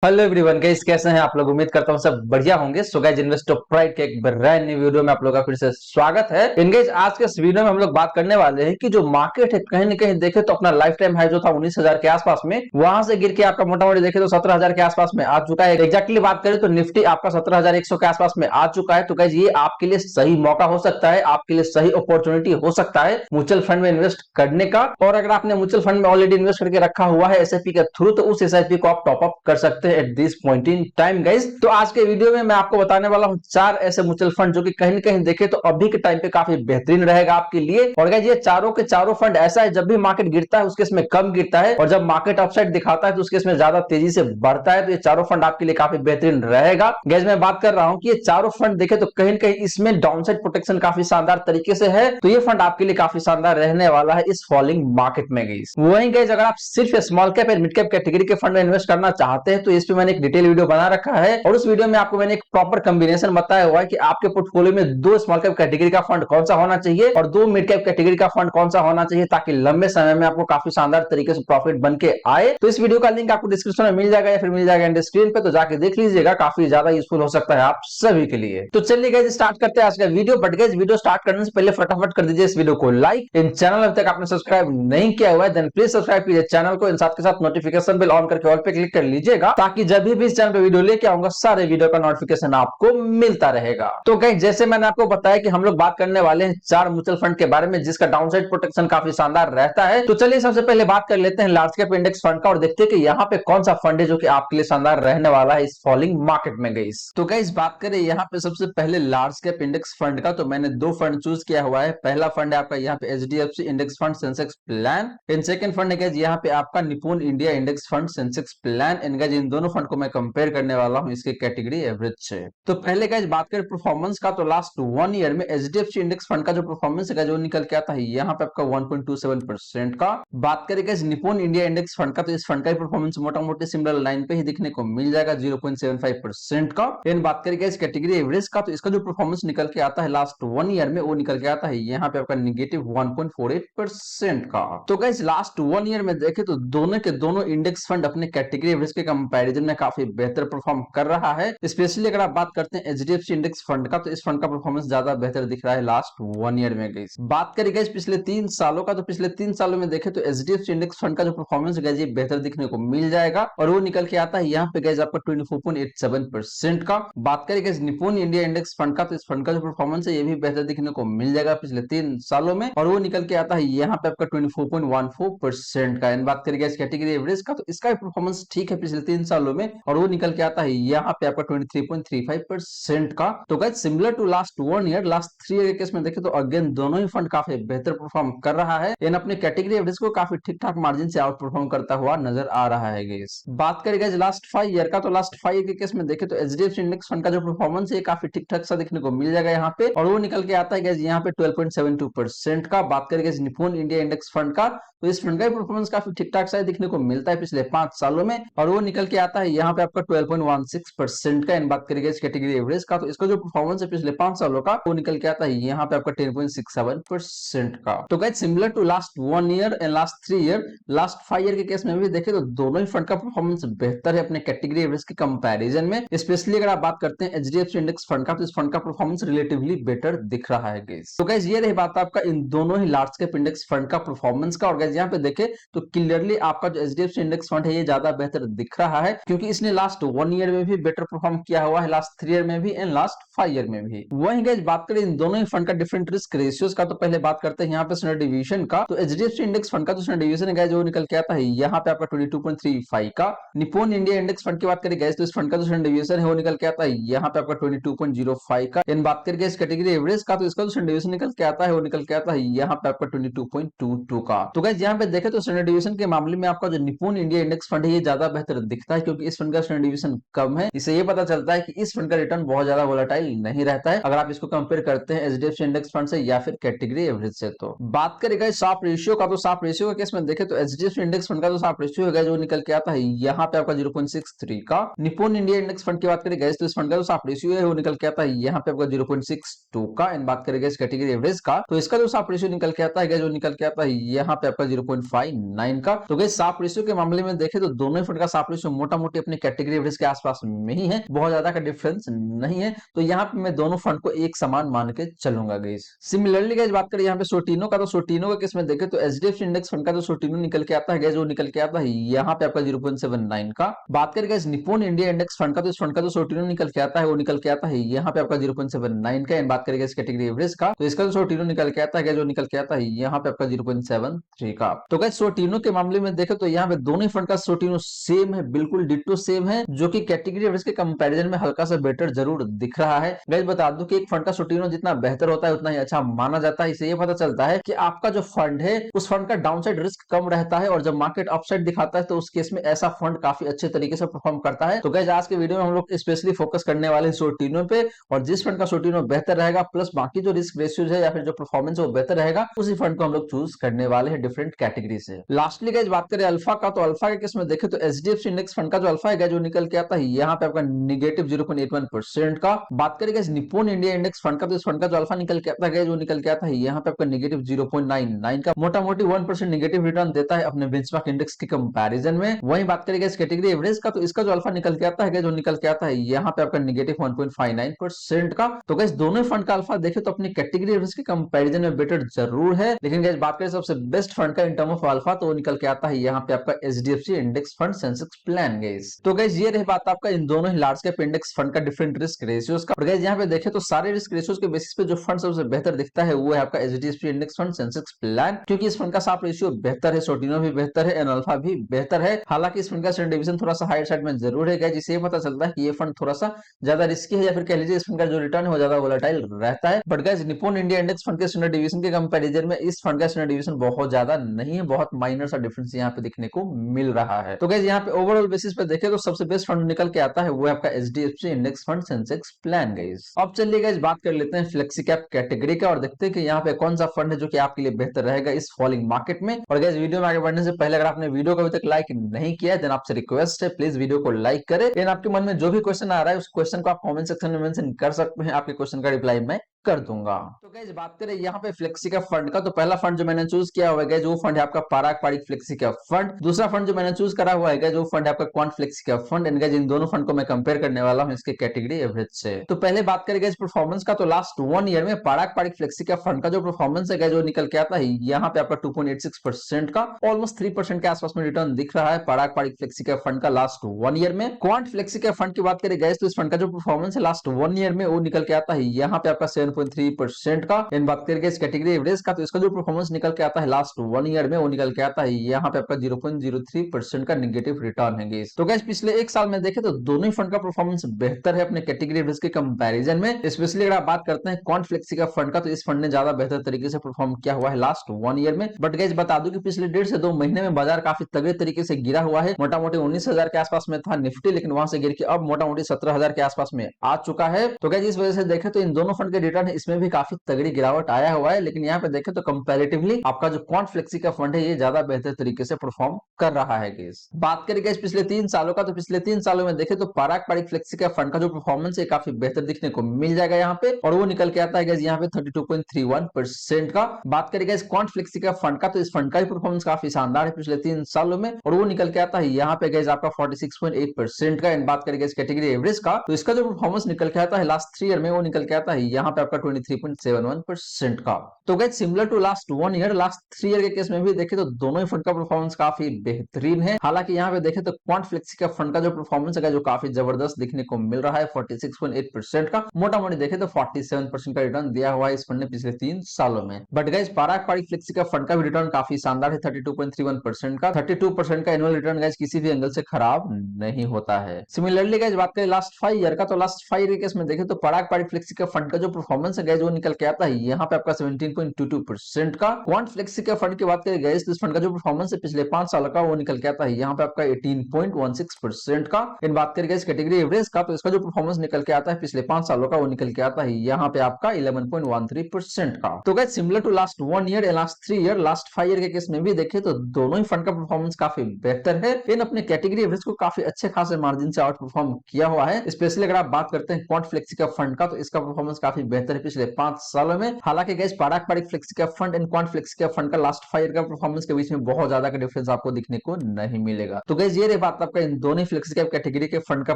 Hello everyone guys, कैसे हैं आप लोग। उम्मीद करता हूं सब बढ़िया होंगे। सो गाइस, इन्वेस्टर प्राइड के एक ब्रांड न्यू वीडियो में आप लोगों का फिर से स्वागत है। इन गाइस, आज के इस वीडियो में हम लोग बात करने वाले हैं कि जो मार्केट है कहीं ना कहीं देखे तो अपना लाइफ टाइम हाई जो था 19,000 के आसपास में, वहां से गिर के आपका मोटा मोटी देखे तो 17,000 के आसपास में आ चुका है। एक्जैक्टली बात करें तो निफ्टी आपका 17,100 के आसपास में आ चुका है। तो गाइस, ये आपके लिए सही मौका हो सकता है, आपके लिए सही अपॉर्चुनिटी हो सकता है म्यूचुअल फंड में इन्वेस्ट करने का। और अगर आपने म्यूचुअल फंड में ऑलरेडी इन्वेस्ट करके रखा हुआ है एसआईपी के थ्रू, तो उस एसआईपी को आप टॉप अप कर सकते हैं at this point in time guys. तो आज के वीडियो में मैं आपको बताने वाला हूं चार ऐसे म्यूचुअल फंड जो कि कहीं ना कहीं देखे तो अभी के टाइम पे काफी बेहतरीन रहेगा आपके लिए। और गाइस, ये चारों के चारों फंड ऐसा है, जब भी मार्केट गिरता है उसके इसमें कम गिरता है, और जब मार्केट अपसाइड दिखाता है तो उसके इसमें ज्यादा तेजी से बढ़ता है। तो ये चारों फंड आपके लिए काफी बेहतरीन रहेगा गाइस। मैं बात कर रहा हूं कि ये चारों फंड देखे तो कहीं ना कहीं इसमें डाउनसाइड प्रोटेक्शन काफी शानदार तरीके से है। तो ये फंड आपके लिए काफी शानदार रहने वाला है इस फॉलिंग मार्केट में गाइस। वहीं गाइस, अगर आप सिर्फ स्मॉल कैप या मिड कैप कैटेगरी के फंड में इन्वेस्ट करना चाहते हैं तो इस पे मैंने एक डिटेल वीडियो बना रखा है, और उस वीडियो में आपको मैंने एक प्रॉपर कॉम्बिनेशन बताया हुआ है कि आपके पोर्टफोलियो में दो स्मॉल कैप कैटेगरी का फंड कौन सा होना चाहिए और दो मिड कैप कैटेगरी का फंड कौन सा होना चाहिए, ताकि लंबे समय में आपको काफी शानदार तरीके से प्रॉफिट बन के आए। तो इस वीडियो का लिंक आपको डिस्क्रिप्शन में मिल जाएगा या फिर मिल जाएगा एंड स्क्रीन पे, तो जाके देख लीजिएगा, काफी ज्यादा यूजफुल हो सकता है आप सभी के लिए। तो चलिए गाइस, स्टार्ट करते हैं आज का video. But guys, video start करने से पहले फटाफट कर दीजिए इस वीडियो को लाइक। इन चैनल अभी तक आपने सब्सक्राइब नहीं किया हुआ है देन प्लीज सब्सक्राइब कीजिए चैनल को। इन साथ के साथ नोटिफिकेशन बेल ऑन करके ऑल पे क्लिक कर लीजिएगा, ताकि जब भी इस चैनल पे वीडियो लेके आऊंगा सारे वीडियो का नोटिफिकेशन आपको मिलता रहेगा। तो गाइस, जैसे मैंने आपको बताया कि हम लोग बात करने वाले हैं चार म्यूचुअल फंड के बारे में जिसका डाउनसाइड प्रोटेक्शन काफी शानदार रहता है। तो चलिए सबसे पहले बात कर लेते हैं लार्ज कैप इंडेक्स फंड का, और देखते हैं कि यहाँ पे कौन सा फंड है जो कि आपके लिए शानदार रहने वाला है इस फॉलिंग मार्केट में गाइस। तो गाइस, बात करें यहाँ पे सबसे पहले लार्ज कैप इंडेक्स फंड का, तो मैंने दो फंड चूज किया हुआ है। पहला फंड है आपका यहाँ पे HDFC index fund Sensex plan, इन सेकंड फंड है यहाँ पे आपका Nippon India index fund Sensex plan. इन दोनों फंड को मैं कंपेयर करने वाला हूँ इसके कैटेगरी एवरेज से। तो पहले गाइस बात करें परफॉर्मेंस का, तो लास्ट 1 ईयर में एचडीएफसी इंडेक्स फंड का जो परफॉर्मेंस है जो निकल के आता है यहाँ पे आपका 1.27% का। बात करें गाइस निपुण इंडिया इंडेक्स फंड का, तो इस फंड का परफॉर्मेंस मोटा मोटी सिमिलर लाइन पे ही दिखने को मिल जाएगा 0.75% का। इन बात करें गाइस कैटेगरी एवरेज का, तो इसका जो परफॉर्मेंस निकल के आता है लास्ट 1 ईयर में वो निकल के आता है यहाँ पे आपका -1.48% का। तो गाइस, लास्ट 1 ईयर में देखे तो दोनों के दोनों इंडेक्स फंड अपने कैटेगरी एवरेज के कंपैरिजन में काफी बेहतर परफॉर्म कर रहा है। स्पेशली अगर आप बात करते हैं एचडीएफसी इंडेक्स फंड का, तो इस फंड का परफॉर्मेंस ज्यादा बेहतर दिख रहा है लास्ट 1 ईयर में गाइस। बात करें गाइस पिछले 3 सालों का, तो पिछले 3 सालों में देखे तो एचडीएफसी इंडेक्स फंड का जो परफॉर्मेंस गाइस ये बेहतर दिखने को मिल जाएगा, और वो निकल के आता है यहाँ पे गाइस आपका 24.87% का। बात करें गाइस निपुण इंडिया इंडेक्स फंड का, तो इस फंड का जो परफॉर्मेंस है ये भी बेहतर दिखने को मिल जाएगा पिछले 3 सालों में, और वो निकल के आता है यहाँ पे आपका 24.14% का। बात करें गाइस कैटेगरी एवरेज का, तो इसका परफॉर्मेंस ठीक है पिछले 3 सालों में, और वो निकल के आता है यहाँ पे आपका 23.35% का। तो guys similar to last 1 year, last 3 year के केस में देखें तो अगेन दोनों ही फंड काफी बेहतर परफॉर्म कर रहा है। इन अपने कैटेगरी एवरेज को काफी ठीक ठाक मार्जिन से आउट परफॉर्म करता हुआ नजर आ रहा है गाइस। बात करें गाइस लास्ट 5 ईयर का, तो लास्ट 5 ईयर के केस में देखें तो एचडीएफसी इंडेक्स फंड का जो परफॉर्मेंस है काफी ठीक ठाक सा देखने को मिल जाएगा यहाँ पे, और वो निकल के आता है गाइस यहाँ पे 12.72% का। बात करें गाइस निपुण इंडिया इंडेक्स फंड का, तो इस फंड का परफॉर्मेंस काफी ठीक ठाक सा देखने को मिलता है पिछले 5 सालों में, और वो निकल के आता है यहाँ पे आपका 12.16% का। इन बात करेंगे इस कैटेगरी एवरेज का, तो इसका जो परफॉर्मेंस है पिछले 5 सालों का वो निकल के आता है यहाँ पे आपका 10.67% का। तो guys similar to last 1 year and last 3 year, last 5 year के केस में भी देखें तो दोनों ही फंड का परफॉर्मेंस बेहतर है अपने कैटेगरी एवरेज के कंपैरिजन में। स्पेशली अगर आप बात करते हैं एचडीएफसी इंडेक्स फंड का, तो इस फंड का परफॉर्मेंस रिलेटिवली बेटर दिख रहा है गाइस। तो गाइस ये रही बात आपका इन दोनों ही लार्ज कैप इंडेक्स फंड का परफॉर्मेंस का। और गाइस यहाँ पे देखें तो क्लियरली आपका जो एचडीएफसी इंडेक्स फंड है ये ज्यादा बेहतर दिख रहा है, क्योंकि इसने लास्ट 1 ईयर में भी बेटर परफॉर्म किया हुआ है, लास्ट 3 ईयर में भी एंड लास्ट 5 ईयर में भी। वहीं गाइस बात करें इन दोनों ही फंड का डिफरेंट रिस्क रेशियोज का, तो पहले बात करते हैं यहाँ पे स्टैंडर्ड डिवीजन का। तो एचडीएफसी इंडेक्स फंड का जो स्टैंडर्ड डिवीजन है गाइस वो निकल के आता है यहाँ पे आपका 22.35 का। निपुण इंडिया इंडेक्स फंड की बात करें गाइस, तो इस फंड का जो स्टैंडर्ड डिवीजन है वो निकल के आता है यहाँ पे आपका 22.05 का। इन बात करें इस कैटेगरी एवरेज का, तो इसका जो स्टैंडर्ड डिवीजन निकल के आता है वो निकल के आता है यहाँ पे आपका 22.22 का। तो गाइस यहाँ पे देखें तो स्टैंडर्ड डिवीजन के मामले में आपका जो निपुण इंडिया इंडेक्स फंड है ये ज्यादा बेहतर दिखता है, क्योंकि इस फंड का स्टैंडर्ड डिवीजन कम है। इससे ये पता चलता है कि इस फंड का रिटर्न बहुत ज्यादा वोलेटाइल नहीं रहता है अगर आप इसको कंपेयर करते हैं एचडीएफसी इंडेक्स फंड से या फिर कैटेगरी एवरेज से। तो बात करेगा सॉफ्ट रेशियो का, तो सॉफ्ट रेशियो के केस में देखें तो एचडीएफसी इंडेक्स फंड का जो सॉफ्ट रेशियो है जो निकल के आता है यहाँ पे आपका 0.63 का। निपुण इंडिया इंडेक्स फंड की बात करें तो इस फंड का जो सॉफ्ट रेशियो है वो निकल के आता है यहाँ पे आपका 0.62 का। इन बात करेगा इस कैटेगरी एवरेज का, तो इसका जो सॉफ्ट रेशियो निकल के आता है जो निकल के आता है यहाँ पे आपका 0.59 का। तो गाइस सॉफ्ट रेशियो के मामले में देखें तो दोनों ही फंड का सॉफ्ट रेशियो मोटा मोटी अपनी कैटेगरी एवरेज के आसपास में ही है, बहुत ज्यादा का डिफरेंस नहीं है। तो यहाँ पे मैं दोनों फंड को एक समान मान के चलूंगा गाइस। सिमिलरली गाइस बात करें यहाँ पे सोटिनो का, तो सोटिनो का केस में देखें तो एचडीएफसी इंडेक्स फंड का जो सोटिनो निकल के आता है गाइस, वो निकल के आता है यहाँ पे आपका 0.79 का। बात करें guys Nippon India index fund का, तो इस फंड का जो सोटिनो निकल के आता है वो निकल के आता है यहाँ पे आपका 0.79 का। एंड बात करेंगे इस कैटेगरी एवरेज का, तो इसका जो सोटिनो निकल के आता है जो निकल के आता है यहाँ पे आपका 0.73 का। तो गाइस सोटिनो के मामले में देखें तो यहाँ पे दोनों ही फंड का सोटिनो सेम है, बिल्कुल डिट्टो सेम है, जो कि कैटेगरी एवरेज के कंपैरिजन में हल्का सा बेटर जरूर दिख रहा है। गाइस बता दूं कि एक फंड का सोटिनो जितना बेहतर होता है उतना ही अच्छा माना जाता है। इससे ये पता चलता है कि आपका जो फंड है उस फंड का डाउनसाइड रिस्क कम रहता है, और जब मार्केट अपसाइड दिखाता है तो उस केस में ऐसा फंड काफी अच्छे तरीके से परफॉर्म करता है। तो गाइस आज के वीडियो में हम लोग स्पेशली फोकस करने वाले सोटिनो पे, और जिस फंड का सोटिनो बेहतर रहेगा प्लस बाकी जो रिस्क रेशियोज है या फिर जो परफॉर्मेंस है वो बेहतर रहेगा, उसी फंड को हम लोग चूज करने वाले हैं डिफरेंट कैटेगरी से। लास्टली गाइस बात करें अल्फा का, तो अल्फा के केस में देखें तो एचडीएफसी इंडेक्स फंड का जो अल्फा है जो निकल के आता है यहाँ पे आपका नेगेटिव 0.81% का। बात करें guys Nippon India index fund का, तो इस फंड का जो अल्फा निकल के आता है जो निकल के आता है यहाँ पे आपका नेगेटिव 0.99 का। मोटा मोटी 1% नेगेटिव रिटर्न देता है अपने बेंचमार्क इंडेक्स के कंपैरिजन में। वहीं बात करें गाइस कैटेगरी एवरेज का, तो इसका जो अल्फा निकल के आता है जो निकल के आता है यहाँ पे आपका नेगेटिव 1.59% का। तो गाइस दोनों फंड का अल्फा देखे तो अपनी कैटेगरी एवरेज के कंपैरिजन में बेटर जरूर है, लेकिन गाइस बात करें सबसे बेस्ट फंड का इन टर्म ऑफ अल्फा, तो वो निकल के आता है यहाँ पे आपका HDFC index fund Sensex plan guys. तो गाइस ये रही बात आपका इन दोनों ही लार्ज कैप इंडेक्स फंड का डिफरेंट रिस्क रेशियोज का। और गाइस यहाँ पे देखें तो सारे रिस्क रेशियोज के बेसिस पे जो फंड सबसे बेहतर दिखता है वो है आपका HDFC index fund Sensex plan, क्योंकि इस फंड का साफ रेशियो बेहतर है, सोटिनो भी बेहतर है, एंड अल्फा भी बेहतर है। हालांकि इस फंड का स्टैंडर्ड डिवीजन थोड़ा सा हायर साइड में जरूर है, जिससे ये पता चलता है कि ये फंड थोड़ा सा ज्यादा रिस्की है, या फिर कह लीजिए इस फंड का जो रिटर्न है वो ज्यादा वोलेटाइल रहता है। But guys Nippon India index fund के स्टैंडर्ड डिवीजन के कंपैरिजन में इस फंड का स्टैंडर्ड डिवीजन बहुत ज्यादा नहीं है, बहुत माइनर सा डिफरेंस यहाँ पे देखने को मिल रहा है। तो गाइस यहाँ पे ओवरऑल बेसिस पे देखें तो सबसे बेस्ट फंड निकल के आता है वो है आपका HDFC index fund Sensex plan guys. अब चलिए गाइस बात कर लेते हैं फ्लेक्सी कैप कैटेगरी का, और देखते हैं कि यहाँ पे कौन सा फंड है जो कि आपके लिए बेहतर रहेगा इस फॉलिंग मार्केट में। और गाइस वीडियो में आगे बढ़ने से पहले अगर आपने वीडियो को अभी तक लाइक नहीं किया है देन आपसे रिक्वेस्ट है प्लीज वीडियो को लाइक करें। देन आपके मन में जो भी क्वेश्चन आ रहा है उस क्वेश्चन को आप कमेंट सेक्शन में मेंशन कर सकते हैं, आपके क्वेश्चन का रिप्लाई मैं कर दूंगा। तो गाइस बात करें यहाँ पे फ्लेक्सी कैप फंड का, तो पहला फंड जो मैंने चूज किया हुआ है वो फंड है आपका पराग पारिक फ्लेक्सी कैप फंड। दूसरा फंड जो मैंने चूज करा हुआ है जो फंड है आपका Quant flexi cap fund. And guys in दोनों फंड को मैं कंपेयर करने वाला हूं इसके कैटेगरी एवरेज से। तो पहले बात करें गाइस परफॉर्मेंस का, तो लास्ट 1 ईयर में पराग पारिक फ्लेक्सी कैप फंड का जो परफॉर्मेंस है जो निकल के आता है यहाँ पे आपका 2.86% का, ऑलमोस्ट 3% के आसपास में रिटर्न दिख रहा है पराग पारिक फ्लेक्सी कैप फंड का लास्ट 1 ईयर में। क्वांट फ्लेक्सी कैप फंड की बात करें गाइस तो इस फंड का जो परफॉर्मेंस है लास्ट 1 ईयर में वो निकल के आता है यहाँ पे आपका 7.3% का। इन बात करें इस कैटेगरी एवरेज का, तो इसका जो परफॉर्मेंस निकल के आता है लास्ट 1 ईयर में वो निकल के आता है यहाँ पे आपका 0.03% का नेगेटिव रिटर्न है गाइस। तो गाइस पिछले एक साल में देखें तो दोनों ही फंड का परफॉर्मेंस बेहतर है अपने कैटेगरी एवरेज के कंपैरिजन में। स्पेशली अगर आप बात करते हैं क्वांट फ्लेक्सी का फंड का, तो इस फंड ने ज्यादा बेहतर तरीके से परफॉर्म किया हुआ है लास्ट 1 ईयर में। बट गाइस बता दूं कि पिछले 1.5 से 2 महीने में बाजार काफी तगड़े तरीके से गिरा हुआ है। मोटा मोटी 19,000 के आसपास में था निफ्टी, लेकिन वहां से गिर के अब मोटा मोटी 17,000 के आसपास में आ चुका है। तो गाइस इस वजह से देखें तो इन दोनों फंड के रिटर्न इसमें भी काफी तगड़ी गिरावट आया हुआ है। लेकिन यहाँ पे देखें तो कंपैरेटिवली आपका जो क्वांट फ्लेक्सी का फंड है ये ज्यादा बेहतर तरीके से परफॉर्म कर रहा है गाइस। बात करें गाइस पिछले 3 सालों का, तो पिछले 3 सालों में देखें तो पराग पारिक फ्लेक्सी का फंड का जो परफॉर्मेंस है काफी बेहतर दिखने को मिल जाएगा यहाँ पे, और वो निकल के आता है गाइस यहाँ पे 32.31% का। बात करें गाइस क्वांट फ्लेक्सी का फंड का, तो इस फंड का भी परफॉर्मेंस काफी शानदार है पिछले 3 सालों में, और वो निकल के आता है यहाँ पे गाइस आपका 46.8% का। एंड बात करें गाइस कैटेगरी एवरेज का, तो इसका जो परफॉर्मेंस निकल के आता है लास्ट 3 ईयर में वो निकल के आता है यहाँ पे आपका 23.71% का। तो guys similar to last 1 year, last 3 year के केस में भी देखें तो दोनों ही फंड का परफॉर्मेंस काफी बेहतरीन है। हालांकि यहाँ पे देखें तो क्वांट फ्लेक्सी का फंड का जो परफॉर्मेंस है जो काफी जबरदस्त दिखने को मिल रहा है 46.8% का। मोटा मोटी देखें तो 47% का रिटर्न दिया हुआ है इस फंड ने पिछले 3 सालों में। But guys Parag Parikh flexi का फंड का भी रिटर्न काफी शानदार है 32.31% का। 32% का एनुअल रिटर्न गाइस किसी भी एंगल से खराब नहीं होता है। सिमिलरली गाइस बात करें लास्ट 5 ईयर का, तो लास्ट 5 ईयर के केस में देखें तो पराग पारिक फ्लेक्सी का फंड का जो परफॉर्मेंस है गाइस वो निकल के आता है यहाँ पे आपका 17.22% का। क्वांट फ्लेक्सी का फंड की बात करें गाइस तो इस फंड का जो परफॉर्मेंस है पिछले 5 साल का वो निकल के आता है यहाँ पे आपका 18.16% का। इन बात करें गाइस कैटेगरी एवरेज का, तो इसका जो परफॉर्मेंस निकल के आता है पिछले 5 सालों का वो निकल के आता है यहाँ पे आपका 11.13% का। तो guys similar to last 1 year, last 3 year, last 5 year के केस में भी देखें तो दोनों ही फंड का परफॉर्मेंस काफी बेहतर है। इन अपने कैटेगरी एवरेज को काफी अच्छे खासे मार्जिन से आउट परफॉर्म किया हुआ है। स्पेशली अगर आप बात करते हैं क्वांट फ्लेक्सी का फंड का, तो इसका परफॉर्मेंस काफी बेहतर बेहतर है पिछले 5 सालों में। हालांकि गाइस पारंपरिक flexi cap fund and quant flexi cap fund का लास्ट 5 ईयर का परफॉर्मेंस के बीच में बहुत ज्यादा का डिफरेंस आपको दिखने को नहीं मिलेगा। तो गाइस ये रही बात आपका इन दोनों फ्लेक्सी कैप कैटेगरी के फंड का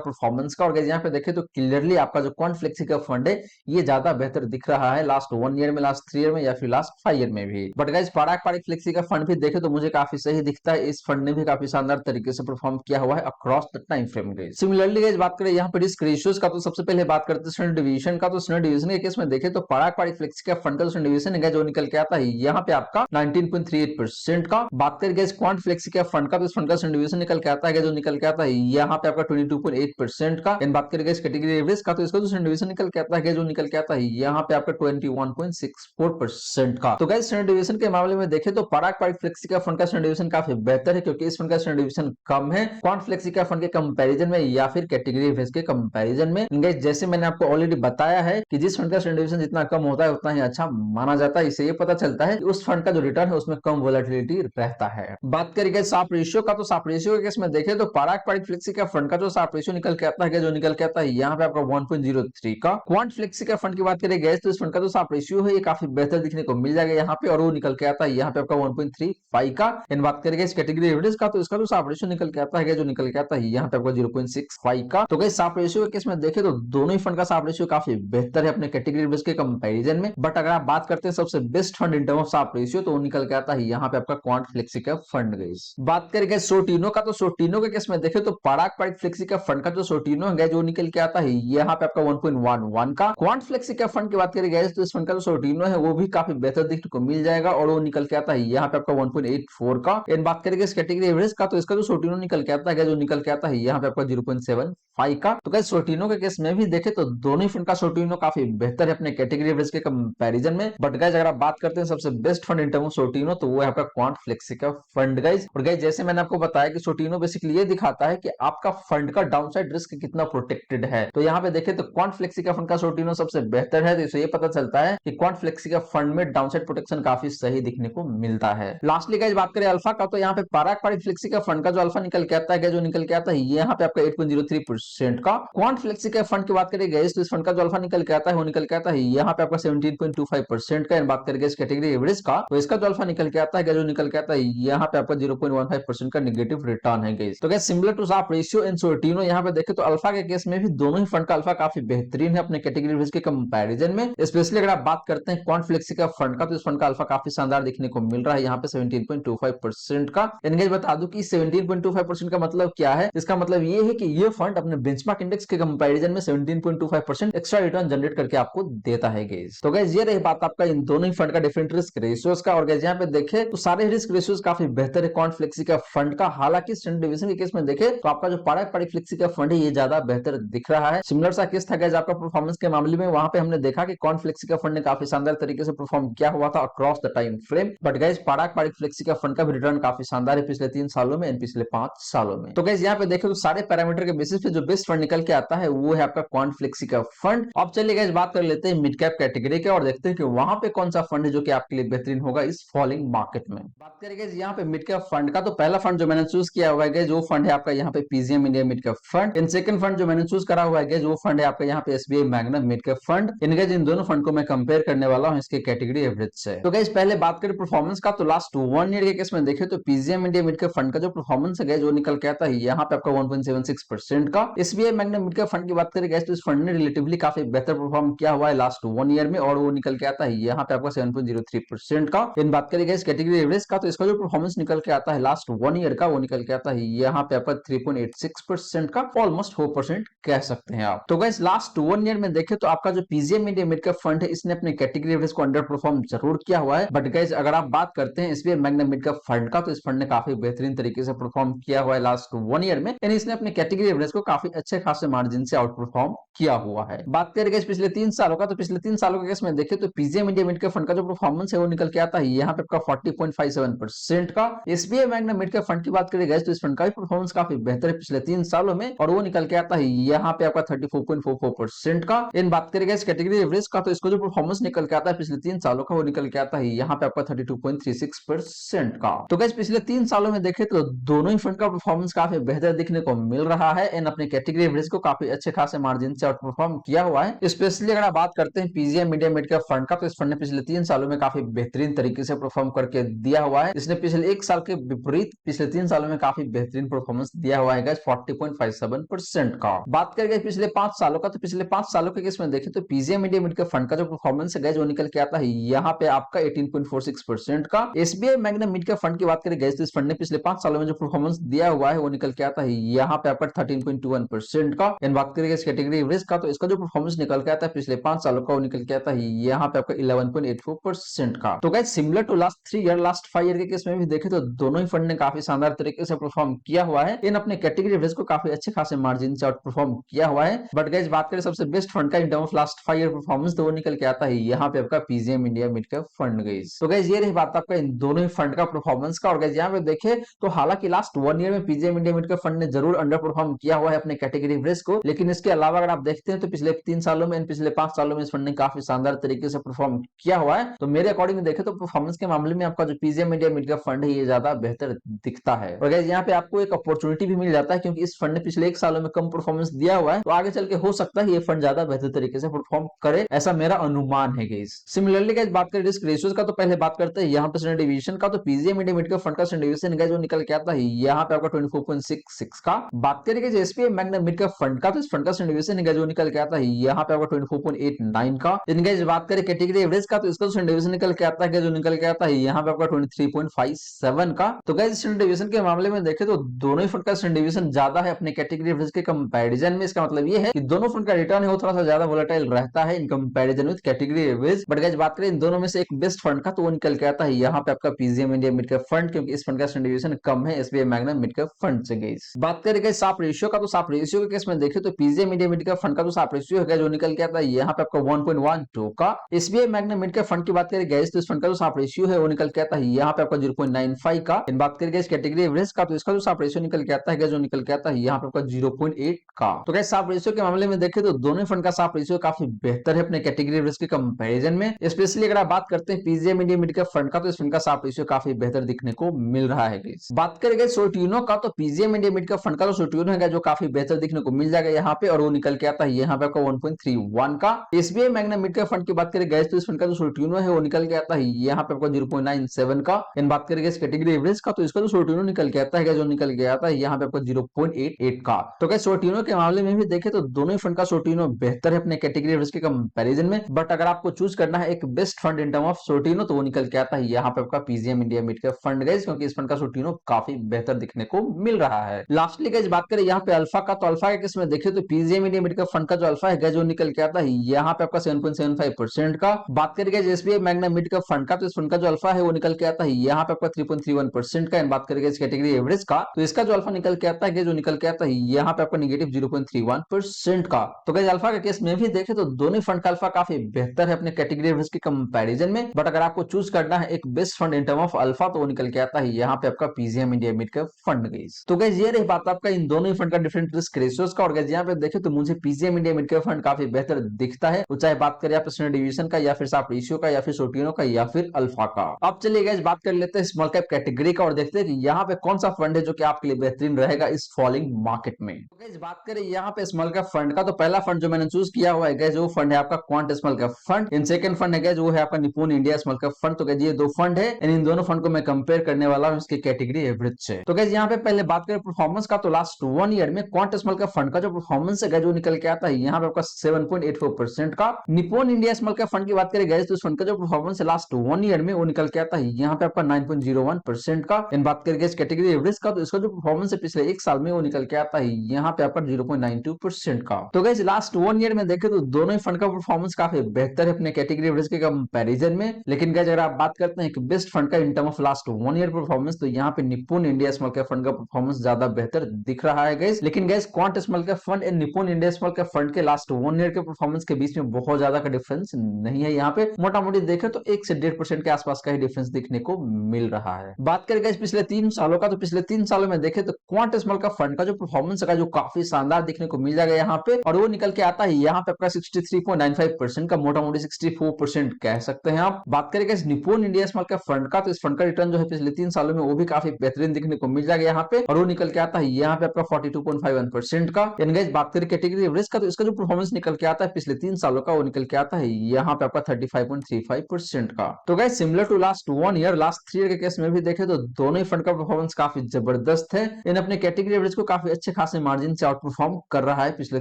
परफॉर्मेंस का। और गाइस यहाँ पे देखें तो क्लियरली आपका जो क्वांट फ्लेक्सी कैप फंड है ये ज्यादा बेहतर दिख रहा है लास्ट 1 ईयर में, लास्ट 3 ईयर में या फिर लास्ट 5 ईयर में भी। बट गाइस पारंपरिक फ्लेक्सी का फंड भी देखे तो मुझे काफी सही दिखता है। इस फंड ने भी काफी शानदार तरीके से परफॉर्म किया हुआ है across the time frame. Guys similarly guys बात करें यहाँ पे रिस्क रेशियोज का, तो सबसे पहले बात करते हैं स्टैंडर्ड डिवीजन का। तो स्टैंडर्ड डिवीजन के केस में देखें तो पारंपरिक फ्लेक्सी कैप फंड का स्टैंडर्ड डिवीजन है जो निकल के आता है यहाँ पे आपका 19.38% का। बात करें guys quant flexi cap fund का, तो इस फंड का स्टैंडर्ड डिवीजन निकल के आता है जो निकल के आता है यहाँ पे आपका 22.8% का। एंड बात करें गाइस कैटेगरी एवरेज का, तो इसका जो स्टैंडर्ड डिवीजन निकल के आता है जो निकल के आता है यहाँ पे आपका 21.64% का। तो गाइस स्टैंडर्ड डिवीजन के मामले में देखें तो पारंपरिक फ्लेक्सी कैप फंड का स्टैंडर्ड डिवीजन काफी बेहतर है क्योंकि इस फंड का स्टैंडर्ड डिवीजन कम है क्वांट फ्लेक्सी कैप फंड के कंपैरिजन में या फिर कैटेगरी एवरेज के कंपैरिजन में। गाइस जैसे मैंने आपको ऑलरेडी बताया है कि जिस फंड का स्टैंडर्ड डिवीजन जितना कम होता है उतना ही अच्छा माना जाता है। इससे ये पता चलता है कि उस फंड का जो रिटर्न है उसमें कम वोलेटिलिटी रहता है। बात करेंगे साप रेशियो का, तो साप रेशियो के केस में देखें तो पारंपरिक फ्लेक्सी कैप फंड का जो साप रेशियो निकल के आता है जो निकल के आता है यहाँ पे आपका 1.03 का। क्वांट फ्लेक्सी कैप फंड की बात करें गैस तो इस फंड का जो साप रेशियो है ये काफी बेहतर दिखने को मिल जाएगा यहाँ पे, और वो निकल के आता है यहाँ पे आपका 1.35 का। एंड बात करेंगे इस कैटेगरी एवरेज का, तो इसका जो साप रेशियो निकल के आता है जो निकल के आता है यहाँ पे आपका 0.65 का। तो गाइस साप रेशियो के केस में देखें तो दोनों ही फंड का साप रेशियो काफी बेहतर है अपने कैटेगरी एवरेज के कंपैरिजन में। बट अगर आप बात करते हैं सबसे best fund in term of Sharpe ratio तो वो निकल के आता है यहाँ पे आपका Quant flexi cap fund. Guys बात करेंगे सोटिनो का, तो सोटिनो के केस में देखें तो पारंपरिक फ्लेक्सी कैप फंड का जो सोटिनो है जो निकल के आता है यहाँ पे आपका 1.11 का। क्वांट फ्लेक्सी कैप फंड की बात करें गैस तो इस फंड का जो सोटिनो है वो भी काफी बेहतर देखने को मिल जाएगा और वो निकल के आता है यहाँ पे आपका 1.84 का। एंड बात करेंगे इस कैटेगरी एवरेज का, तो इसका जो सोटिनो निकल के आता है जो निकल के आता है यहाँ पे आपका 0.75 का। तो गाइस सोटिनो के केस में भी देखे तो दोनों ही फंड का सोटिनो काफी बेहतर है अपने कैटेगरी एवरेज के कंपैरिजन में। बट गाइस अगर आप बात करते हैं सबसे best fund in term of Sortino तो वो है आपका Quant flexi cap fund. Guys और गाइस जैसे मैंने आपको बताया कि सोटिनो बेसिकली ये दिखाता है कि आपका फंड का डाउनसाइड रिस्क कितना प्रोटेक्टेड है। तो यहाँ पे देखें तो क्वांट फ्लेक्सी कैप फंड का सोटिनो सबसे बेहतर है, तो इससे ये पता चलता है कि क्वांट फ्लेक्सी कैप फंड में डाउनसाइड प्रोटेक्शन काफी सही दिखने को मिलता है। लास्टली गाइस बात करें अल्फा का, तो यहाँ पे पारंपरिक फ्लेक्सी कैप फंड का जो अल्फा निकल के आता है जो निकल के आता है यहाँ पे आपका 8.03% का। क्वांट फ्लेक्सी कैप फंड की बात करें गाइस तो इस फंड का जो अल्फा निकल के आता है वो निकल के आता है यहाँ पे आपका 17.25% का। बात करेंगे इस कैटेगरी एवरेज का, तो इसका जो अल्फा निकल के आता है जो निकल के आता है यहाँ पे आपका 0.15% का नेगेटिव रिटर्न है। गाइस तो guys similar to Sharpe ratio and Sortino यहाँ पे देखें तो अल्फा के केस में भी दोनों ही फंड का अल्फा काफी बेहतरीन है अपने कैटेगरी एवरेज के कंपैरिजन में। स्पेशली अगर आप बात करते हैं क्वांट फ्लेक्सी कैप फंड का, तो इस फंड का अल्फा काफी शानदार दिखने को मिल रहा है यहाँ पे 17.25% का। गाइस बता दूं कि 17.25% का मतलब क्या है, इसका मतलब ये है कि ये फंड अपने बेंचमार्क इंडेक्स के कंपैरिजन में 17.25% एक्स्ट्रा रिटर्न जनरेट करके आपको देता है। गाइस तो गाइस ये रही बात आपका इन दोनों ही फंड का डिफरेंट रिस्क रेशियोज का। और गाइस यहाँ पे देखे तो सारे रिस्क रेशियोज काफी बेहतर है क्वांट फ्लेक्सी कैप फंड का। हालांकि स्टैंडर्ड डिवीजन के केस में देखे तो आपका जो पारंपरिक फ्लेक्सी कैप फंड है ये ज्यादा बेहतर दिख रहा है। सिमिलर सा केस था गाइस आपका परफॉर्मेंस के मामले में, वहां पे हमने देखा कि क्वांट फ्लेक्सी कैप फंड ने काफी शानदार तरीके से परफॉर्म किया हुआ था across the time frame. But guys पारंपरिक फ्लेक्सी कैप फंड का भी रिटर्न काफी शानदार है पिछले 3 सालों में एंड पिछले 5 सालों में। तो गाइस यहाँ पे देखे तो सारे पैरामीटर के बेसिस पे जो बेस्ट फंड निकल के आता है वो है आपका क्वांट फ्लेक्सी कैप फंड। अब चलिए गाइस बात कर लेते हैं मिड कैप कैटेगरी के और देखते हैं कि वहां पे कौन सा फंड है जो कि आपके लिए बेहतरीन होगा इस फॉलिंग मार्केट में। बात करेंगे यहाँ पे मिड कैप फंड का, तो पहला फंड जो मैंने चूज किया हुआ है जो फंड है आपका यहाँ पे PGM India mid cap fund. इन सेकंड फंड जो मैंने चूज करा हुआ है जो फंड है आपका यहाँ पे SBI Magnum mid cap fund. इन दोनों फंड को मैं कंपेयर करने वाला हूँ इसके कैटेगरी एवरेज से। तो गाइस पहले बात करें परफॉर्मेंस का, तो लास्ट 1 ईयर के केस में देखे तो PGM India mid cap fund का जो परफॉर्मेंस है जो निकल के आता है यहाँ पे आपका 1.76% का। SBI Magnum mid cap fund की बात करें तो इस फंड ने रिलेटिवली काफी बेहतर परफॉर्म किया हुआ है लास्ट 1 ईयर में और वो निकल के आता है यहाँ पे आपका 7.03% का। इन बात करेंगे इस कैटेगरी एवरेज का, तो इसका जो परफॉर्मेंस निकल के आता है लास्ट 1 ईयर का वो निकल के आता है यहाँ पे आपका 3.86% का, ऑलमोस्ट 4% कह सकते हैं आप। तो गाइस लास्ट 1 ईयर में देखे तो आपका जो PGM India mid cap fund है इसने अपने कैटेगरी एवरेज को अंडर परफॉर्म जरूर किया हुआ है। बट गाइस अगर आप बात करते हैं SBI Magnum mid cap fund का, तो इस फंड ने काफी बेहतरीन तरीके से परफॉर्म किया हुआ है लास्ट 1 ईयर में, यानी इसने अपने कैटेगरी एवरेज को काफी अच्छे खासे मार्जिन से आउट परफॉर्म किया हुआ है। बात करेंगे पिछले 3 सालों का, तो पिछले 3 सालों के केस में देखे तो PGM India mid cap fund का जो परफॉर्मेंस है वो निकल के आता है यहाँ पे आपका 40.57% का। SBI Magnum mid cap fund की बात करें तो इस फंड का भी परफॉर्मेंस काफी बेहतर है पिछले 3 सालों में और वो निकल के आता है यहाँ पे आपका 34.44% का। इन बात करेंगे इस कैटेगरी एवरेज का, तो इसको जो परफॉर्मेंस निकल के आता है पिछले 3 सालों का वो निकल के आता है यहाँ पे आपका 32.36% का। तो गाइस पिछले 3 सालों में देखे तो दोनों ही फंड का परफॉर्मेंस काफी बेहतर दिखने को मिल रहा है एंड अपने कैटेगरी एवरेज को काफी अच्छे खासे मार्जिन से आउट परफॉर्म किया हुआ है। स्पेशली अगर आप बात करते हैं PGM India mid cap fund का, तो इस फंड ने पिछले 3 सालों में काफी बेहतरीन तरीके से परफॉर्म करके दिया हुआ है। इसने पिछले 1 साल के विपरीत पिछले 3 सालों में काफी बेहतरीन परफॉर्मेंस दिया हुआ है गाइस, 40.57% का। बात करें पिछले 5 सालों का, तो पिछले 5 सालों के केस में देखें तो PGM India mid cap fund का जो परफॉर्मेंस है गाइस वो निकल के आता है यहाँ पे आपका 18.46% का। SBI Magna mid cap fund की बात करें गाइस, तो इस फंड ने पिछले 5 सालों में जो परफॉर्मेंस दिया हुआ है वो निकल के आता है यहाँ पे आपका 13.21% का। एंड बात करें इस कैटेगरी रिस्क का, तो इसका जो परफॉर्मेंस निकल के आता है पिछले 5 सालों का वो निकल के आता है यहाँ पे आपका 11.84% का। तो guys similar to last 3 year, last 5 year के केस में भी देखें तो दोनों ही फंड ने काफी शानदार तरीके से परफॉर्म किया हुआ है। इन अपने कैटेगरी रिस्क को काफी अच्छे खासे मार्जिन से आउट परफॉर्म किया हुआ है। बट गाइस बात करें सबसे बेस्ट फंड का इन term of last 5 year performance, तो वो निकल के आता है यहाँ पे आपका PGIM India mid cap fund guys. तो गाइस ये रही बात आपका इन दोनों ही फंड का परफॉर्मेंस का। और गाइस यहाँ पे देखें तो हालांकि लास्ट 1 ईयर में PGM India mid cap fund ने जरूर अंडर परफॉर्म किया हुआ है अपने कैटेगरी रिस्क को, लेकिन इसके अलावा अगर आप देखते हैं तो पिछले 3 सालों में, पिछले 5 सालों में इस फंड ने काफी शानदार तरीके से परफॉर्म किया हुआ है। तो मेरे अकॉर्डिंग देखें तो परफॉर्मेंस के मामले में आपका जो PGM India mid cap fund है ये ज्यादा बेहतर दिखता है। और गाइस यहाँ पे आपको एक अपॉर्चुनिटी भी मिल जाता है, क्योंकि इस फंड ने पिछले 1 सालों में कम परफॉर्मेंस दिया हुआ है, तो आगे चल के हो सकता है ये फंड ज्यादा बेहतर तरीके से परफॉर्म करे, ऐसा मेरा अनुमान है गाइस। सिमिलरली गाइस बात करें रिस्क रेशियोज का, तो पहले बात करते हैं यहाँ पे स्टैंडर्ड डिवीजन का। तो PGM India mid cap fund का स्टैंडर्ड डिवीजन गाइस वो निकल के आता है यहाँ पे आपका 24.66 का। बात करें guys SBI Magna mid cap fund का, तो इस फंड का स्टैंडर्ड डिवीजन गाइस वो निकल के आता है यहाँ पे आपका 24.89 का। इन गाइस बात करें कैटेगरी एवरेज का, तो इसका स्टैंडर्ड डिवीजन निकल के आता है जो निकल के आता है यहाँ पे आपका 23.57 का। तो गाइस स्टैंडर्ड डिवीजन के मामले में देखें तो दोनों ही फंड का स्टैंडर्ड डिवीजन ज्यादा है अपने कैटेगरी एवरेज के कंपैरिजन में। इसका मतलब ये है कि दोनों फंड का रिटर्न है वो थोड़ा सा ज्यादा वोलेटाइल रहता है in comparison with category average. But guys बात करें इन दोनों में से एक बेस्ट फंड का, तो वो निकल के आता है यहाँ पे आपका PGIM India mid cap fund, क्योंकि इस फंड का स्टैंडर्ड डिवीजन कम है SBI Magna mid cap fund से गाइस। बात करें गाइस साप रेशियो का, तो साप रेशियो के केस में देखें तो PGM India mid cap fund का जो साप रेशियो है जो निकल के आता है यहाँ पे आपका 1.12 का। SBI Magna mid cap fund की बात करें गाइस, तो इस फंड का जो साप रेशियो है वो निकल के आता है यहाँ पे आपका 0.95 का। इन बात करें गाइस कैटेगरी एवरेज का, तो इसका जो साप रेशियो निकल के आता है जो निकल के आता है यहाँ पे आपका 0.8 का। तो गाइस साप रेशियो के मामले में देखें तो दोनों फंड का साप रेशियो काफी बेहतर है अपने कैटेगरी एवरेज के कंपैरिजन में। स्पेशली अगर आप बात करते हैं PGM India mid cap fund का, तो इस फंड का साप रेशियो काफी बेहतर दिखने को मिल रहा है गाइस। बात करें गाइस सोर्टिनो का, तो PGM India mid cap fund का जो सोर्टिनो है जो काफी बेहतर दिखने को मिल जाएगा यहाँ पे, और वो निकल के आता है यहाँ पे आपका 1.31 का। SBI Magna mid cap fund की बात करें गाइस, तो इस फंड का जो सोर्टिनो है वो निकल के आता है यहाँ पे आपका 0.97 का। इन बात करें गाइस कैटेगरी एवरेज का, तो इसका जो सोर्टिनो निकल के आता है जो निकल के आता है यहाँ पे आपका 0.88 का। तो गाइस सोर्टिनो के मामले में भी देखें तो दोनों ही फंड का सोर्टिनो बेहतर है अपने कैटेगरी एवरेज के कंपैरिजन में। बट अगर आपको चूज करना है एक best fund in term of Sortino, तो वो निकल के आता है यहाँ पे आपका PGIM India mid cap fund guys, क्योंकि इस फंड का सोर्टिनो काफी बेहतर दिखने को मिल रहा है। लास्टली गाइस बात करें यहाँ पे अल्फा का, तो अल्फा के केस में देखें तो PGM India mid cap fund का जो अल्फा है जो निकल के आता है यहाँ पे आपका 7.75% का। बात करें guys SBI Magna mid cap fund का, तो इस फंड का जो अल्फा है वो निकल के आता है यहाँ पे आपका 3.31% का। बात करें इस कैटेगरी एवरेज का, तो इसका जो अल्फा निकल के आता है जो निकल के आता है यहाँ पे आपका नेगेटिव 0.31% का। तो गाइस अल्फा के केस में भी देखें तो दोनों फंड का अल्फा काफी बेहतर है अपने कैटेगरी एवरेज के कंपैरिजन में। बट अगर आपको चूज करना है एक best fund in term of alpha, तो वो निकल के आता है यहाँ पे आपका PGIM India mid cap fund guys. तो गाइस ये रही बात आपका इन दोनों ही फंड का डिफरेंट रिस्क रेशियोज का। और गाइस यहाँ पे देखें तो मुझे PGM India mid cap fund काफी बेहतर दिखता है, तो चाहे बात करें आप स्टैंडर्ड डिवीजन का या फिर साप रेशियो का या फिर सोर्टिनो का या फिर अल्फा का। अब चलिए गाइस बात कर लेते हैं स्मॉल कैप कैटेगरी का और देखते हैं कि यहाँ पे कौन सा फंड है जो कि आपके लिए बेहतरीन रहेगा इस फॉलिंग मार्केट में। तो गाइस बात करें यहाँ पे स्मॉल कैप फंड का, तो पहला फंड जो मैंने चूज किया हुआ है गाइस वो फंड है आपका क्वांट स्मॉल कैप फंड। इन सेकंड फंड है गाइस वो है आपका Nippon India small cap fund. तो गाइस ये दो फंड है, इन दोनों फंड को मैं कंपेयर करने वाला हूँ इसके कैटेगरी एवरेज से। तो गाइस यहाँ पे पहले बात करें परफॉर्मेंस का, तो लास्ट 1 ईयर में क्वांट स्मॉल कैप फंड का जो परफॉर्मेंस है गाइस वो निकल के आता है यहाँ पे आपका 7.84% का। निपुण इंडिया स्मॉल कैप फंड की बात करें गाइस, तो इस फंड का जो परफॉर्मेंस है लास्ट 1 ईयर में वो निकल के आता है यहाँ पे आपका 9.01% का। इन बात करें गाइस कैटेगरी एवरेज का, तो इसका जो परफॉर्मेंस है पिछले 1 साल में वो निकल के आता है यहाँ पे आपका 0.92% का। तो गाइस लास्ट 1 ईयर में देखें तो दोनों ही फंड का परफॉर्मेंस काफी बेहतर है अपने कैटेगरी एवरेज के कंपैरिजन में। लेकिन गाइस अगर आप बात करते हैं कि बेस्ट फंड का इन term of last 1 year performance, तो यहाँ पे निपुण इंडिया स्मॉल कैप फंड का परफॉर्मेंस ज्यादा बेहतर दिख रहा है गाइस। लेकिन guys quant small cap fund and निपुण इंडिया स्मॉल कैप फंड के लास्ट 1 ईयर के परफॉर्मेंस के बीच में बहुत ज्यादा का डिफरेंस नहीं है। यहाँ पे मोटा मोटी देखें तो 1 से 1.5% के आसपास का ही डिफरेंस दिखने को मिल रहा है। बात करें गाइस पिछले 3 सालों का, तो पिछले 3 सालों में देखें तो क्वांट स्मॉल कैप फंड का जो परफॉर्मेंस है जो काफी शानदार दिखने को मिल जाएगा यहाँ पे, और वो निकल के आता है यहाँ पे आपका 63.95% का, मोटा मोटी 64% कह सकते हैं आप। बात करें गाइस निपुण इंडिया स्मॉल कैप फंड का, तो इस फंड का रिटर्न जो है पिछले 3 सालों में वो भी काफी बेहतरीन दिखने को मिल जाएगा यहाँ पे, और वो निकल के आता है यहाँ पे आपका 42.51% का। गाइस बात करें कैटेगरी एवरेज का, तो इसका जो परफॉर्मेंस निकल के आता है पिछले 3 3 सालों का वो निकल के आता है यहाँ पे आपका 35.35% का। तो guys similar to last 1 year, last 3 year के केस में भी देखें तो दोनों ही फंड का परफॉर्मेंस काफी जबरदस्त है। इन अपने कैटेगरी एवरेज को काफी अच्छे खासे मार्जिन से आउट परफॉर्म कर रहा है पिछले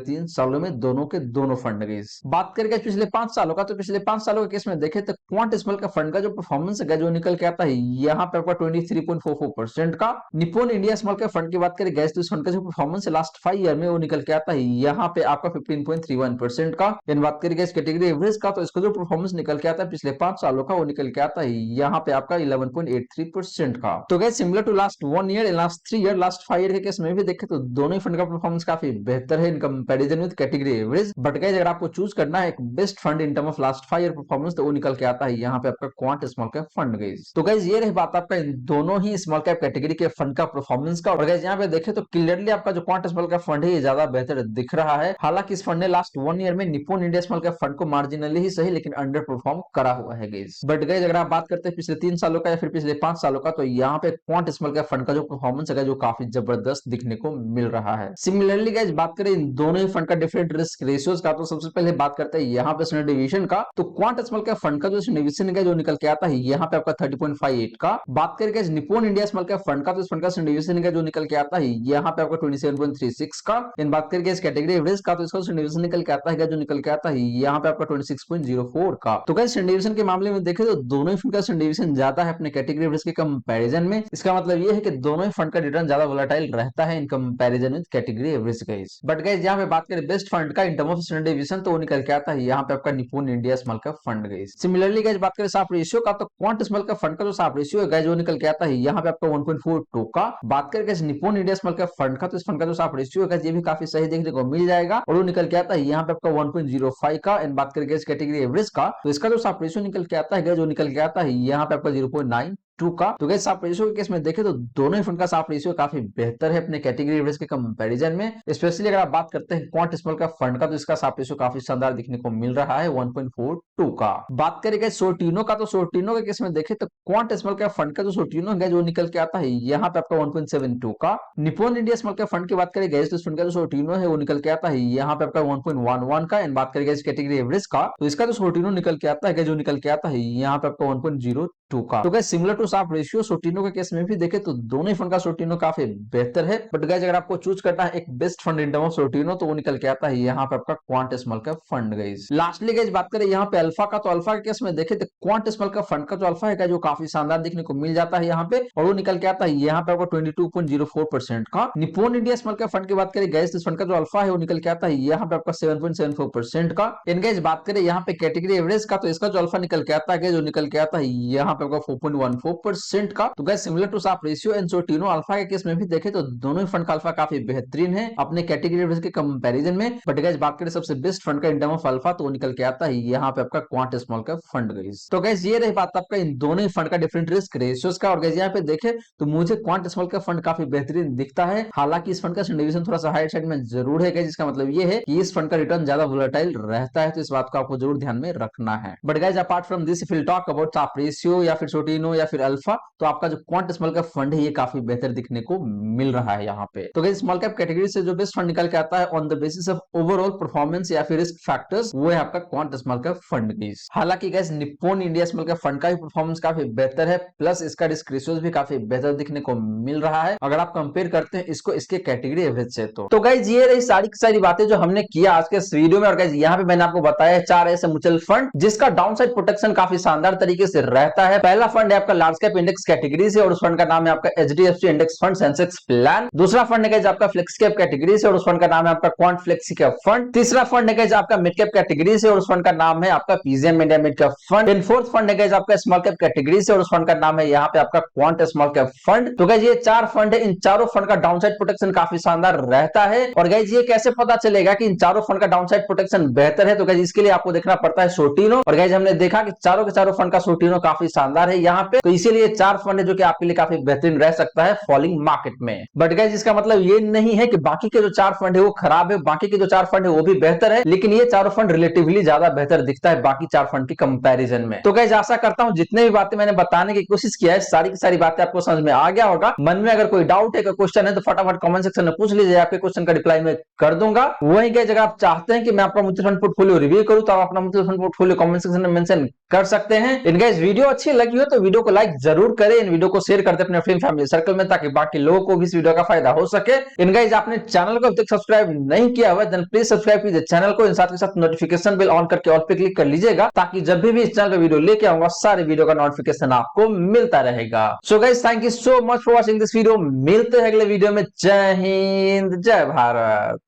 3 सालों में दोनों के दोनों फंड गाइस। बात करें पिछले 5 सालों का, तो पिछले 5 सालों के केस में देखें तो क्वांट स्मॉल का फंड का जो परफॉर्मेंस है जो निकल के आता है यहाँ पे आपका 23.44% का। Nippon India small cap fund की बात करें गैस, तो इस फंड का जो परफॉर्मेंस है लास्ट 5 ईयर में वो निकल के आता है यहाँ पे आपका 15.31% का। इन बात करें गैस कैटेगरी एवरेज का, तो इसका जो परफॉर्मेंस निकल के आता है पिछले 5 सालों का वो निकल के आता है यहाँ पे आपका 11.83% का। तो guys similar to last 1 year, last 3 year, last 5 year के केस में भी देखें तो दोनों ही फंड का परफॉर्मेंस काफी बेहतर है in comparison with category average. But gas अगर आपको चूज करना है एक best fund in term of last 5 year performance, तो वो निकल के आता है यहाँ पे आपका Quant small cap fund guys. तो गाइस ये रही बात आपका इन दोनों ही स्मॉल कैप कैटेगरी के फंड का परफॉर्मेंस का। और गाइस यहाँ पे देखें तो क्लियरली आपका जो क्वांट स्मॉल कैप फंड है ये ज्यादा बेहतर दिख रहा है। हालांकि इस फंड ने लास्ट 1 ईयर में Nippon India small cap fund को मार्जिनली ही सही लेकिन अंडर परफॉर्म करा हुआ है गाइस। बट गाइस अगर आप बात करते हैं पिछले 3 सालों का या फिर पिछले 5 सालों का, तो यहाँ पे क्वांट स्मॉल कैप फंड का जो परफॉर्मेंस है जो काफी जबरदस्त दिखने को मिल रहा है। सिमिलरली गाइस बात करें इन दोनों ही फंड का डिफरेंट रिस्क रेशियोज का, तो सबसे पहले बात करते हैं यहाँ पे स्टैंडर्ड डिवीजन का। तो क्वांट स्मॉल कैप फंड का जो डिवीजन है जो निकल के आता है यहाँ पे आपका 30.58 का। बात करके Nippon India small cap fund का, तो इस फंड का डिवीजन है जो निकल के आता है यहाँ पे आपका 27.36 का। इन बात करके इस कैटेगरी एवरेज का, तो इसका डिवीजन निकल के आता है जो निकल के आता है यहाँ पे आपका 26.04 का। तो गाइस डिवीजन के मामले में देखें तो दोनों ही फंड का डिवीजन ज्यादा है अपने कैटेगरी एवरेज के कंपैरिजन में। इसका मतलब ये है कि दोनों ही फंड का रिटर्न ज्यादा वोलेटाइल रहता है in comparison with category average guys. But guys यहाँ पे बात करें बेस्ट फंड का इन टर्म ऑफ स्टैंडर्ड डिवीजन, तो वो निकल के आता है यहाँ पे आपका Nippon India small cap fund guys. Similarly guys बात करें शार्प रेशियो का, तो क्वांट स्मॉल कैप फंड का जो शार्प रेशियो है गाइस वो निकल के आता है यहाँ पे आपका 1.42 का। बात करें guys Nippon India small cap fund का, तो इस फंड का जो शार्प रेशियो है गाइस ये भी काफी सही देखने को मिल जाएगा और वो निकल के आता है यहाँ पे आपका 1.05 का। एंड बात करें गाइस कैटेगरी एवरेज का, तो इसका जो शार्प रेशियो निकल के आता है गाइस वो निकल के आता है यहाँ पे आपका 0.92 का। तो गाइस शार्प रेशियो के केस में देखें तो दोनों ही फंड का शार्प रेशियो काफी बेहतर है अपने कैटेगरी एवरेज के कंपैरिजन में। स्पेशली अगर आप बात करते हैं क्वांट स्मॉल कैप फंड का, तो इसका शार्प रेशियो काफी शानदार दिखने को मिल रहा है 1.42 का। बात करें गाइस सोर्टिनो का, तो सोर्टिनो के केस में देखें तो क्वांट स्मॉल कैप फंड का जो सोर्टिनो है वो निकल के आता है यहाँ पे आपका 1.72 का। Nippon India small cap fund की बात करें गाइस, तो इस फंड का जो सोर्टिनो है वो निकल के आता है यहाँ पे आपका 1.11 का। एंड बात करें गाइस कैटेगरी एवरेज का, तो इसका जो सोर्टिनो निकल के आता है जो निकल के आता है यहाँ पे आपका 1.02 का। तो guys similar to Sharpe ratio Sortino के केस में भी देखें तो दोनों ही फंड का सोर्टिनो काफी बेहतर है। बट गाइस अगर आपको चूज करना है एक best fund in term of Sortino, तो वो निकल के आता है यहाँ पे आपका Quant small cap fund guys. Lastly guys बात करें यहाँ पे अल्फा का, तो अल्फा के केस में देखें तो क्वांट स्मॉल कैप फंड का जो अल्फा है जो काफी शानदार देखने को मिल जाता है यहाँ पे और वो निकल के आता है यहाँ पे आपको 22.04% का। Nippon India small cap fund की बात करें गाइस, इस फंड का जो अल्फा है वो निकल के आता है यहाँ पे आपका 7.74% का। इन गाइस बात करें यहाँ पे कैटेगरी एवरेज का, तो इसका जो अल्फा निकल के आता है जो निकल के आता है यहाँ पे आपका 4.14% का। तो guys similar to Sharpe ratio and Sortino alpha के केस में भी देखें तो दोनों ही फंड का अल्फा काफी बेहतरीन है अपने कैटेगरी एवरेज के कंपैरिजन में। बट गाइस बात करें सबसे बेस्ट फंड का इन टर्म ऑफ अल्फा, तो वो निकल के आता है यहाँ पे आपका Quant small cap fund guys. तो गाइस ये रही बात आपका इन दोनों ही फंड का डिफरेंट रिस्क रेशियोज का। और गाइस यहाँ पे देखें तो मुझे क्वांट स्मॉल कैप फंड काफी बेहतरीन दिखता है। हालांकि इस फंड का डिवीजन थोड़ा सा हाई साइड में जरूर है, जिसका मतलब ये है कि इस फंड का रिटर्न ज्यादा वोलेटाइल रहता है, तो इस बात को आपको जरूर ध्यान में रखना है। But guys apart from this if will talk about Sharpe ratio या फिर सोर्टिनो या फिर अल्फा, तो आपका जो क्वांट स्मॉल कैप फंड है ये काफी बेहतर दिखने को मिल रहा है यहाँ पे। तो गाइस स्मॉल कैप कैटेगरी से जो बेस्ट फंड निकल के आता है on the basis of overall performance या फिर रिस्क फैक्टर्स, वो है आपका Quant small cap fund guys. हालांकि guys Nippon India small cap fund का भी परफॉर्मेंस काफी बेहतर है, प्लस इसका रिस्क रेशियोज भी काफी बेहतर दिखने को मिल रहा है अगर आप कंपेयर करते हैं इसको इसके कैटेगरी एवरेज से। तो गाइस ये रही सारी की सारी बातें जो हमने किया आज के इस वीडियो में। और गाइस यहाँ पे मैंने आपको बताया 4 ऐसे म्यूचुअल फंड जिसका डाउनसाइड प्रोटेक्शन काफी शानदार तरीके से रहता है। पहला फंड है आपका लार्ज कैप इंडेक्स कैटेगरी से और उस फंड का नाम है आपका HDFC index fund Sensex plan. दूसरा फंड है आपका फ्लेक्स कैप कैटेगरी से और उस फंड का नाम है आपका क्वांट फ्लेक्सी कैप फंड। तीसरा फंड है आपका मिड कैप कैटेगरी से और उस फंड का नाम है आपका PGIM India mid cap fund. And fourth fund है आपका स्मॉल कैप कैटेगरी से और उस फंड का नाम है यहाँ पे आपका क्वांट स्मॉल कैप फंड। तो गाइस ये 4 फंड है, इन चारों फंड का डाउनसाइड प्रोटेक्शन काफी शानदार रहता है। और गाइस ये कैसे पता चलेगा कि इन चारों फंड का डाउनसाइड प्रोटेक्शन बेहतर है, तो गाइस इसके लिए आपको देखना पड़ता है सोर्टिनो। और गाइस हमने देखा कि चारों के चारों फंड का सोर्टिनो काफी शानदार है यहाँ पे, तो इसीलिए 4 फंड है जो कि आपके लिए काफी बेहतरीन रह सकता है फॉलिंग मार्केट में। बट गाइस इसका मतलब ये नहीं है कि बाकी के जो 4 फंड है वो खराब है, बाकी के जो 4 फंड है वो भी बेहतर है, लेकिन ये चारों फंड रिलेटिवली ज्यादा बेहतर दिखता है बाकी 4 फंड की कंपैरिजन में। तो गाइस आशा करता हूं जितने भी बातें मैंने बताने की कोशिश किया है सारी की सारी बातें आपको समझ में आ गया होगा। मन में अगर कोई डाउट है, कोई क्वेश्चन है तो फटाफट कमेंट सेक्शन में पूछ लीजिए, आपके क्वेश्चन का रिप्लाई मैं कर दूंगा। वही गाइस अगर आप चाहते हैं कि मैं आपका म्यूचुअल फंड पोर्टफोलियो रिव्यू करूं तो आप अपना mutual fund portfolio comment section में मेंशन कर सकते हैं। इन गाइस वीडियो अच्छी लगी हो तो वीडियो को लाइक जरूर करें, इन वीडियो को शेयर करते अपने फ्रेंड फैमिली सर्कल में ताकि बाकी लोगों को भी इस वीडियो का फायदा हो सके। इन गाइस आपने चैनल को अब तक सब्सक्राइब नहीं किया हुआ देन प्लीज सब्सक्राइब कीजिए चैनल को, इन साथ के साथ नोटिफिकेशन बेल ऑन करके ऑल पे क्लिक कर लीजिएगा ताकि जब भी इस चैनल पे वीडियो लेके आऊंगा सारे वीडियो का नोटिफिकेशन आपको मिलता रहेगा। So guys thank you so much for watching this video, मिलते हैं अगले वीडियो में। जय हिंद जय भारत।